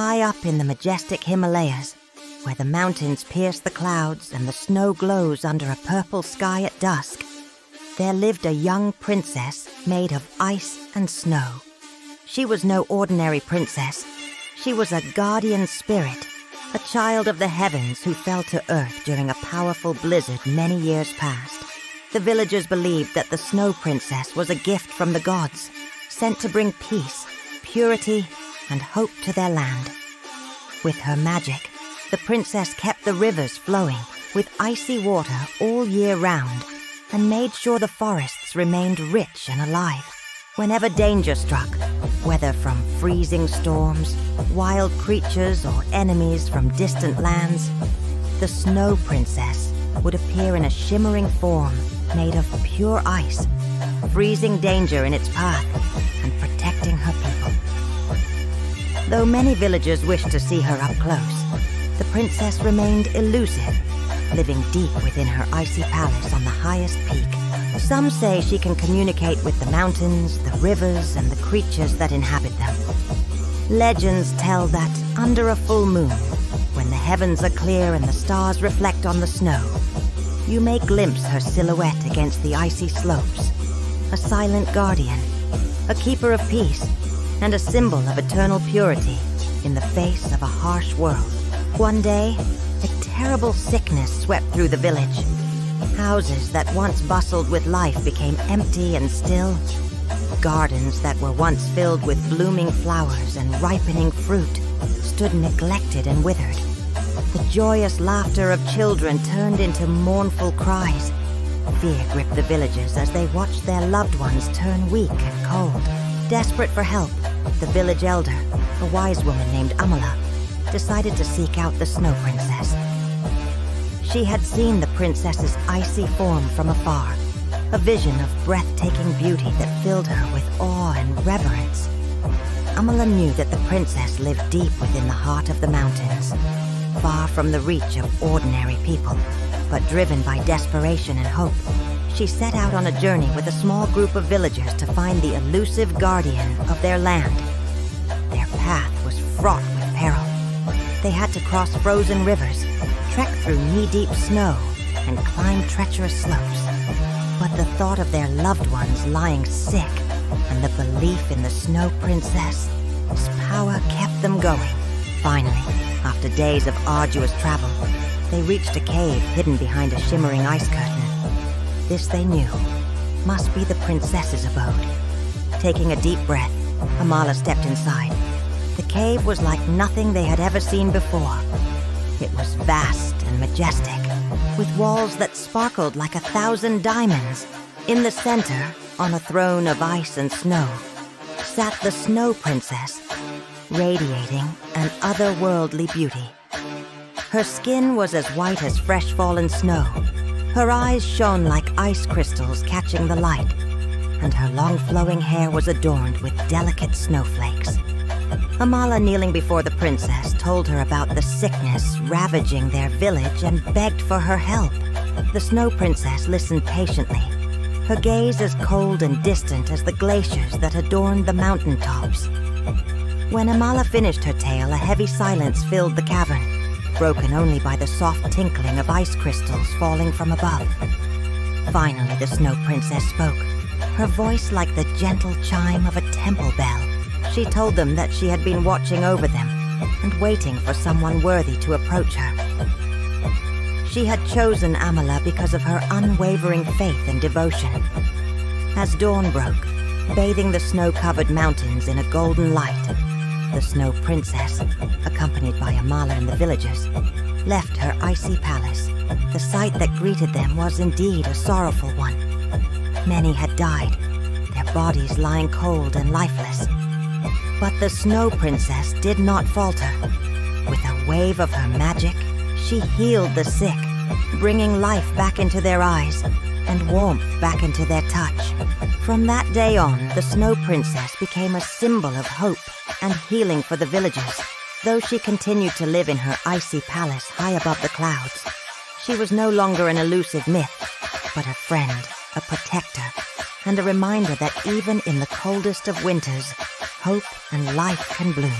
High up in the majestic Himalayas, where the mountains pierce the clouds and the snow glows under a purple sky at dusk, there lived a young princess made of ice and snow. She was no ordinary princess. She was a guardian spirit, a child of the heavens who fell to earth during a powerful blizzard many years past. The villagers believed that the Snow Princess was a gift from the gods, sent to bring peace, purity, and hope to their land. With her magic, the princess kept the rivers flowing with icy water all year round and made sure the forests remained rich and alive. Whenever danger struck, whether from freezing storms, wild creatures, or enemies from distant lands, the Snow Princess would appear in a shimmering form made of pure ice, freezing danger in its path and protecting her people. Though many villagers wished to see her up close, the princess remained elusive, living deep within her icy palace on the highest peak. Some say she can communicate with the mountains, the rivers, and the creatures that inhabit them. Legends tell that under a full moon, when the heavens are clear and the stars reflect on the snow, you may glimpse her silhouette against the icy slopes, a silent guardian, a keeper of peace, and a symbol of eternal purity in the face of a harsh world. One day, a terrible sickness swept through the village. Houses that once bustled with life became empty and still. Gardens that were once filled with blooming flowers and ripening fruit stood neglected and withered. The joyous laughter of children turned into mournful cries. Fear gripped the villagers as they watched their loved ones turn weak and cold. Desperate for help, the village elder, a wise woman named Amala, decided to seek out the Snow Princess. She had seen the princess's icy form from afar, a vision of breathtaking beauty that filled her with awe and reverence. Amala knew that the princess lived deep within the heart of the mountains, far from the reach of ordinary people. But driven by desperation and hope, she set out on a journey with a small group of villagers to find the elusive guardian of their land. Their path was fraught with peril. They had to cross frozen rivers, trek through knee-deep snow, and climb treacherous slopes. But the thought of their loved ones lying sick and the belief in the Snow Princess's power kept them going. Finally, after days of arduous travel, they reached a cave hidden behind a shimmering ice curtain. This they knew must be the princess's abode. Taking a deep breath, Amala stepped inside. The cave was like nothing they had ever seen before. It was vast and majestic, with walls that sparkled like 1,000 diamonds. In the center, on a throne of ice and snow, sat the Snow Princess, radiating an otherworldly beauty. Her skin was as white as fresh fallen snow. Her eyes shone like ice crystals catching the light, and her long flowing hair was adorned with delicate snowflakes. Amala, kneeling before the princess, told her about the sickness ravaging their village and begged for her help. The Snow Princess listened patiently, her gaze as cold and distant as the glaciers that adorned the mountaintops. When Amala finished her tale, a heavy silence filled the cavern, broken only by the soft tinkling of ice crystals falling from above. Finally, the Snow Princess spoke, her voice like the gentle chime of a temple bell. She told them that she had been watching over them and waiting for someone worthy to approach her. She had chosen Amala because of her unwavering faith and devotion. As dawn broke, bathing the snow-covered mountains in a golden light, the Snow Princess, accompanied by Amala and the villagers, left her icy palace. The sight that greeted them was indeed a sorrowful one. Many had died, their bodies lying cold and lifeless. But the Snow Princess did not falter. With a wave of her magic, she healed the sick, bringing life back into their eyes and warmth back into their touch. From that day on, the Snow Princess became a symbol of hope and healing for the villagers. Though she continued to live in her icy palace high above the clouds, she was no longer an elusive myth, but a friend, a protector, and a reminder that even in the coldest of winters, hope and life can bloom.